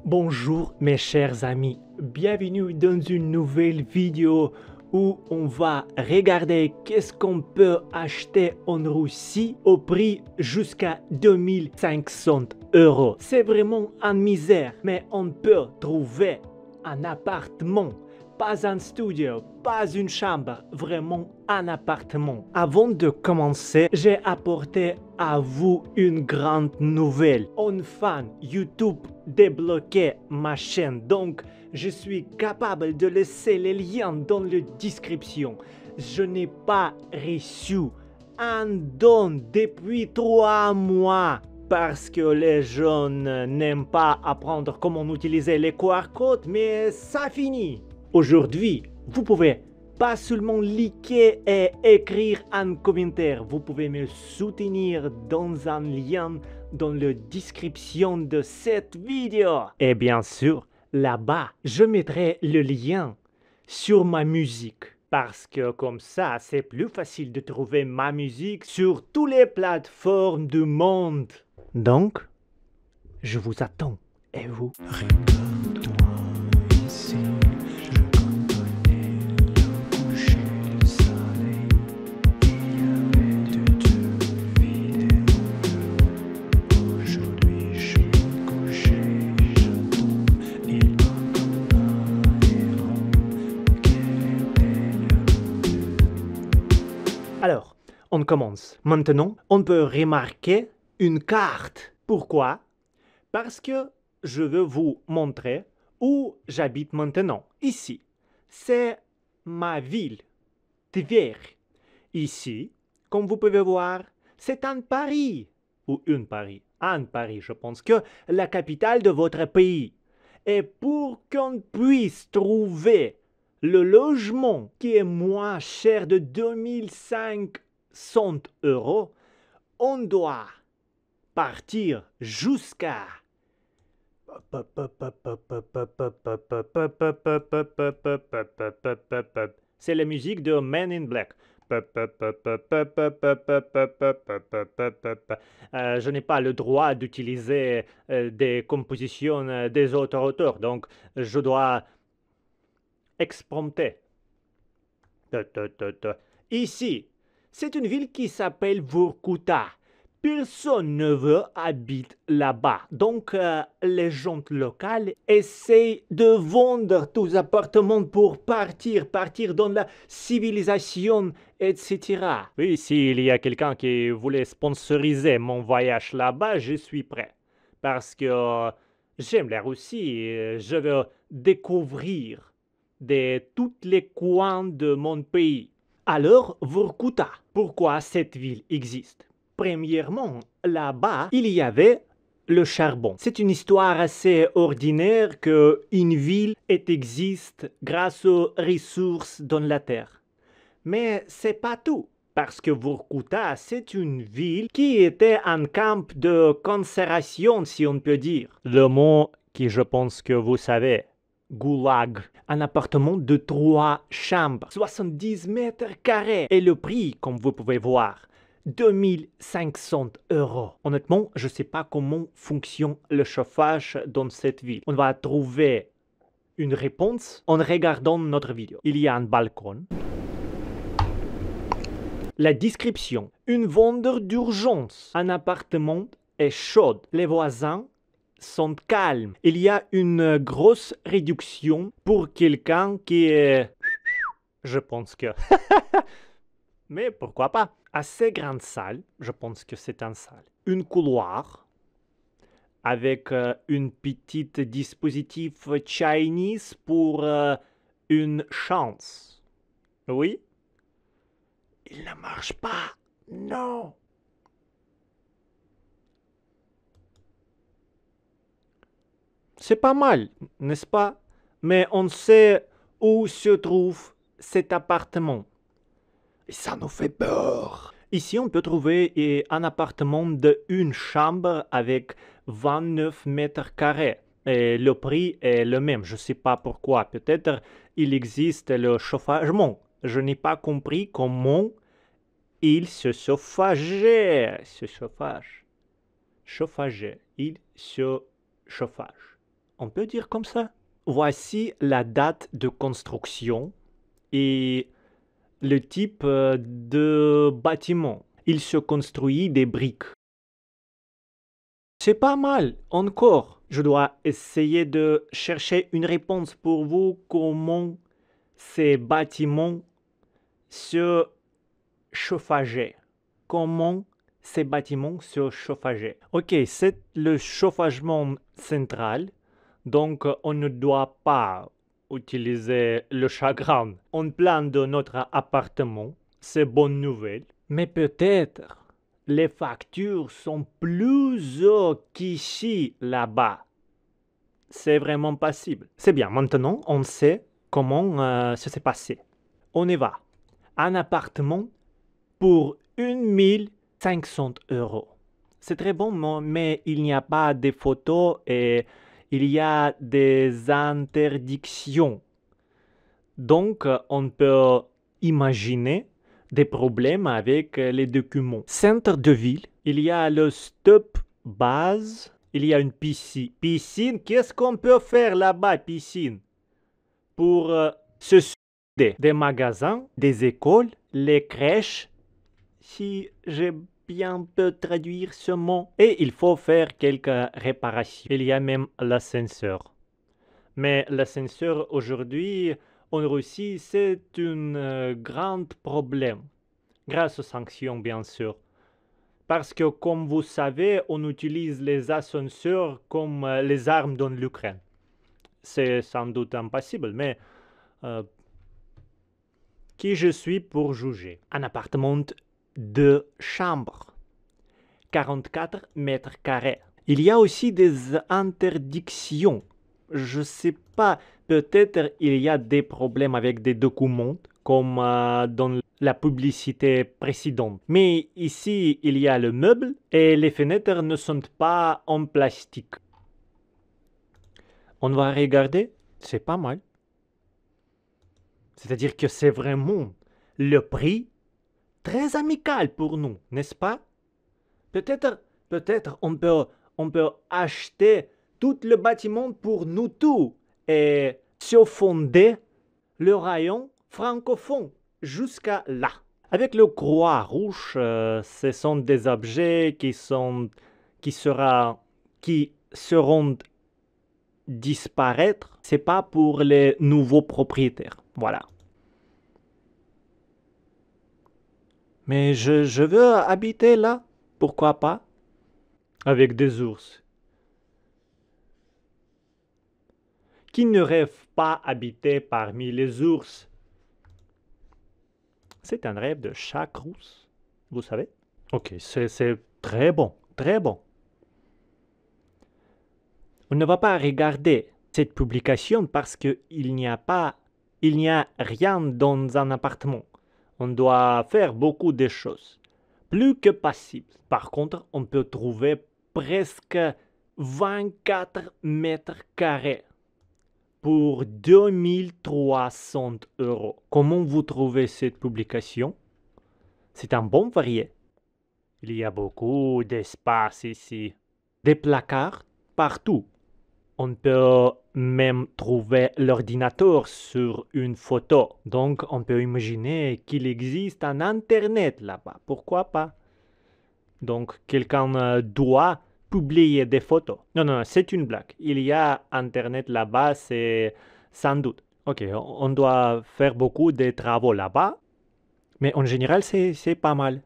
Bonjour mes chers amis, bienvenue dans une nouvelle vidéo où on va regarder qu'est-ce qu'on peut acheter en Russie au prix jusqu'à 2500 euros. C'est vraiment une misère, mais on peut trouver un appartement, pas un studio, pas une chambre, vraiment un appartement. Avant de commencer, j'ai apporté à vous une grande nouvelle. Enfin, YouTube débloqué ma chaîne, donc je suis capable de laisser les liens dans la description. Je n'ai pas reçu un don depuis 3 mois parce que les jeunes n'aiment pas apprendre comment utiliser les QR codes, mais ça finit. Aujourd'hui, vous pouvez pas seulement liker et écrire un commentaire, vous pouvez me soutenir dans un lien dans la description de cette vidéo. Et bien sûr, là-bas, je mettrai le lien sur ma musique. Parce que comme ça, c'est plus facile de trouver ma musique sur toutes les plateformes du monde. Donc, je vous attends. Et vous? Regarde-toi ici, je connais le coucher du soleil. Il y avait de deux vidéos. Aujourd'hui je suis couché, j'attends. Il m'accompagneront. Quel était le Alors, on commence. Maintenant, on peut remarquer une carte. Pourquoi? Parce que je veux vous montrer où j'habite maintenant. Ici, c'est ma ville, Tver. Ici, comme vous pouvez voir, c'est un Paris, ou une Paris, un Paris, je pense que la capitale de votre pays. Et pour qu'on puisse trouver le logement qui est moins cher de 2500 euros, on doit partir jusqu'à... C'est la musique de Men in Black. Je n'ai pas le droit d'utiliser des compositions des autres auteurs, donc je dois exprompter. Ici, c'est une ville qui s'appelle Vorkuta. Personne ne veut habiter là-bas. Donc, les gens locaux essayent de vendre tous les appartements pour partir dans la civilisation, etc. Oui, s'il y a quelqu'un qui voulait sponsoriser mon voyage là-bas, je suis prêt. Parce que j'aime la Russie et je veux découvrir de tous les coins de mon pays. Alors, Vorkuta, pourquoi cette ville existe? Premièrement, là-bas, il y avait le charbon. C'est une histoire assez ordinaire qu'une ville existe grâce aux ressources dans la terre. Mais c'est pas tout, parce que Vorkuta, c'est une ville qui était un camp de concentration, si on peut dire. Le mot qui je pense que vous savez. Goulag, un appartement de 3 chambres, 70 mètres carrés. Et le prix, comme vous pouvez voir, 2500 euros. Honnêtement, je ne sais pas comment fonctionne le chauffage dans cette ville. On va trouver une réponse en regardant notre vidéo. Il y a un balcon. La description. Une vendeur d'urgence. Un appartement est chaud. Les voisins sont calmes. Il y a une grosse réduction pour quelqu'un qui est... Je pense que... Mais pourquoi pas? Assez grande salle, je pense que c'est une salle. Une couloir avec une petite dispositif Chinese pour une chance. Oui? Il ne marche pas. Non. C'est pas mal, n'est-ce pas? Mais on sait où se trouve cet appartement. Et ça nous fait peur. Ici, on peut trouver un appartement de une chambre avec 29 mètres carrés. Et le prix est le même. Je ne sais pas pourquoi. Peut-être il existe le chauffage. Bon, je n'ai pas compris comment il se chauffageait. Il se chauffage. On peut dire comme ça. Voici la date de construction et le type de bâtiment. Il se construit des briques. C'est pas mal, encore. Je dois essayer de chercher une réponse pour vous. Comment ces bâtiments se chauffageaient? Comment ces bâtiments se chauffageaient? Ok, c'est le chauffagement central. Donc, on ne doit pas utiliser le chagrin en plein de notre appartement. C'est bonne nouvelle. Mais peut-être les factures sont plus hautes qu'ici, là-bas. C'est vraiment possible. C'est bien, maintenant on sait comment ça s'est passé. On y va. Un appartement pour 1500 euros. C'est très bon, mais il n'y a pas de photos et il y a des interdictions. Donc, on peut imaginer des problèmes avec les documents. Centre de ville, il y a le stop base, il y a une piscine. Piscine, qu'est-ce qu'on peut faire là-bas, piscine? Pour se suicider. Des magasins, des écoles, les crèches, si j'ai bien pu traduire ce mot. Et il faut faire quelques réparations. Il y a même l'ascenseur. Mais l'ascenseur aujourd'hui, en Russie, c'est un grand problème, grâce aux sanctions, bien sûr. Parce que, comme vous savez, on utilise les ascenseurs comme les armes dans l'Ukraine. C'est sans doute impossible, mais qui je suis pour juger? Un appartement de chambres, 44 mètres carrés. Il y a aussi des interdictions. Je ne sais pas, peut-être il y a des problèmes avec des documents, comme dans la publicité précédente. Mais ici, il y a le meuble et les fenêtres ne sont pas en plastique. On va regarder, c'est pas mal. C'est-à-dire que c'est vraiment le prix très amical pour nous, n'est-ce pas? Peut-être on peut acheter tout le bâtiment pour nous tous et se fonder le rayon francophone jusqu'à là. Avec le croix rouge, ce sont des objets qui seront disparaître. C'est pas pour les nouveaux propriétaires. Voilà. Mais je veux habiter là. Pourquoi pas? Avec des ours. Qui ne rêve pas habiter parmi les ours? C'est un rêve de chaque rousse, vous savez? Ok, c'est très bon, très bon. On ne va pas regarder cette publication parce qu'il n'y a rien dans un appartement. On doit faire beaucoup de choses, plus que possible. Par contre, on peut trouver presque 24 mètres carrés pour 2300 euros. Comment vous trouvez cette publication? C'est un bon varié. Il y a beaucoup d'espace ici. Des placards partout. On peut même trouver l'ordinateur sur une photo. Donc, on peut imaginer qu'il existe un Internet là-bas. Pourquoi pas? Donc, quelqu'un doit publier des photos. Non, c'est une blague. Il y a Internet là-bas, c'est sans doute. Ok, on doit faire beaucoup de travaux là-bas. Mais en général, c'est pas mal.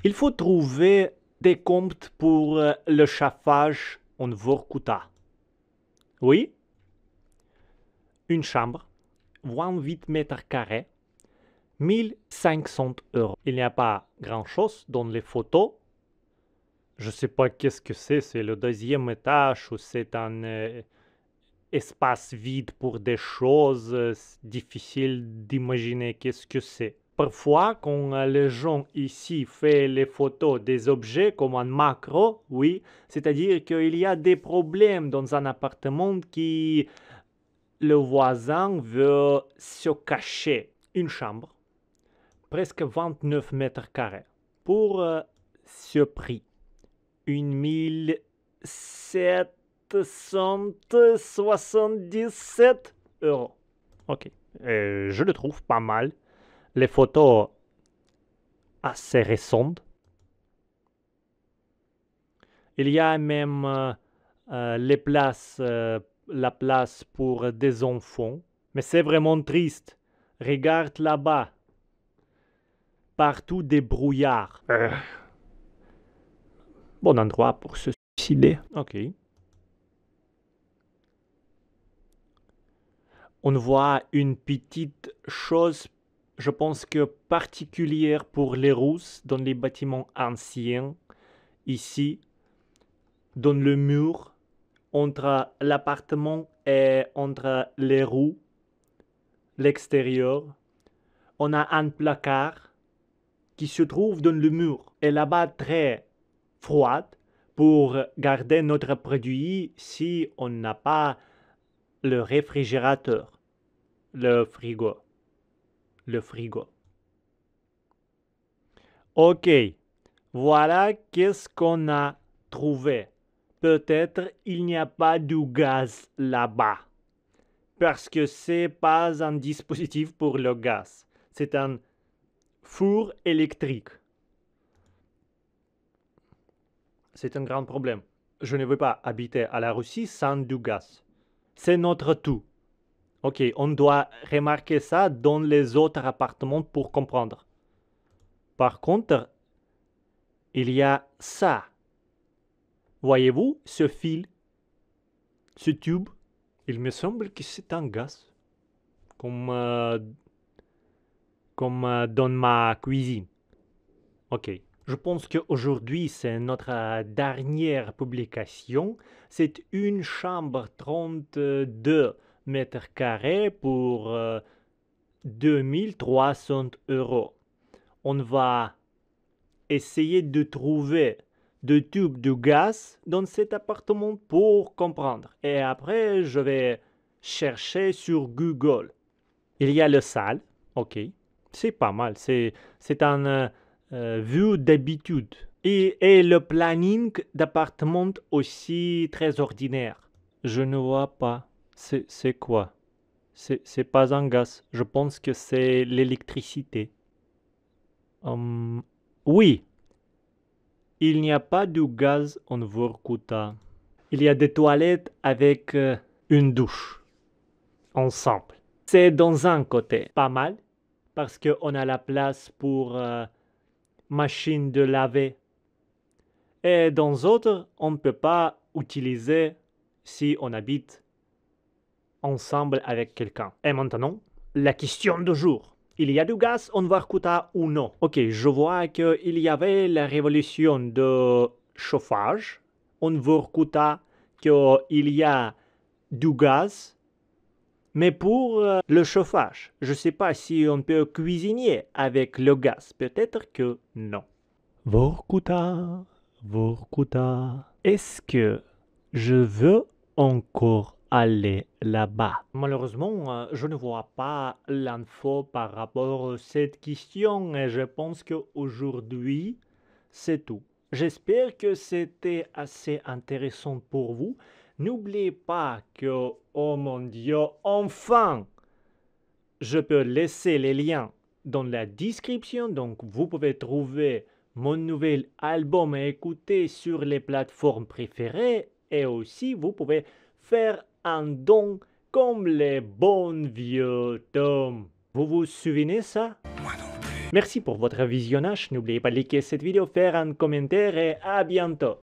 Il faut trouver des comptes pour le chauffage en Vorkuta. Oui? Une chambre, 28 mètres carrés, 1500 euros. Il n'y a pas grand-chose dans les photos. Je ne sais pas qu'est-ce que c'est le deuxième étage ou c'est un espace vide pour des choses difficiles d'imaginer qu'est-ce que c'est. Parfois, quand les gens ici font les photos des objets comme un macro, oui, c'est-à-dire qu'il y a des problèmes dans un appartement qui le voisin veut se cacher. Une chambre, presque 29 mètres carrés, pour ce prix. 1700 777 euros. Ok, je le trouve pas mal. Les photos assez récentes. Il y a même la place pour des enfants. Mais c'est vraiment triste. Regarde là-bas. Partout des brouillards. Bon endroit pour se suicider. Ok. On voit une petite chose, je pense que particulière pour les Russes dans les bâtiments anciens. Ici, dans le mur, entre l'appartement et entre les roues, l'extérieur, on a un placard qui se trouve dans le mur. Et là-bas, très froid pour garder notre produit si on n'a pas le réfrigérateur, le frigo. Ok, voilà qu'est-ce qu'on a trouvé. Peut-être il n'y a pas du gaz là-bas. Parce que c'est pas un dispositif pour le gaz. C'est un four électrique. C'est un grand problème. Je ne veux pas habiter à la Russie sans du gaz. C'est notre tout. Ok, on doit remarquer ça dans les autres appartements pour comprendre. Par contre, il y a ça. Voyez-vous ce fil, ce tube? Il me semble que c'est un gaz. Comme dans ma cuisine. Ok. Je pense qu'aujourd'hui, c'est notre dernière publication. C'est une chambre 32 mètres carrés pour 2300 euros. On va essayer de trouver des tubes de gaz dans cet appartement pour comprendre. Et après, je vais chercher sur Google. Il y a le salle. Ok. C'est pas mal. C'est un vue d'habitude. Et le planning d'appartement aussi très ordinaire. Je ne vois pas. C'est quoi? C'est pas un gaz. Je pense que c'est l'électricité. Oui. Il n'y a pas de gaz en Vorkuta. Il y a des toilettes avec une douche. Ensemble. C'est dans un côté. Pas mal. Parce qu'on a la place pour machine de laver. Et dans d'autres, on ne peut pas utiliser si on habite ensemble avec quelqu'un. Et maintenant, la question du jour. Il y a du gaz en Vorkuta ou non? Ok, je vois qu'il y avait la révolution de chauffage en Vorkuta, qu'il y a du gaz. Mais pour le chauffage, je ne sais pas si on peut cuisiner avec le gaz. Peut-être que non. Vorkuta. Est-ce que je veux encore aller là-bas? Malheureusement, je ne vois pas l'info par rapport à cette question et je pense qu'aujourd'hui, c'est tout. J'espère que c'était assez intéressant pour vous. N'oubliez pas que, oh mon Dieu, enfin, je peux laisser les liens dans la description, donc vous pouvez trouver mon nouvel album à écouter sur les plateformes préférées et aussi vous pouvez faire un don comme les bons vieux tomes. Vous vous souvenez ça? Merci pour votre visionnage. N'oubliez pas de liker cette vidéo, faire un commentaire et à bientôt.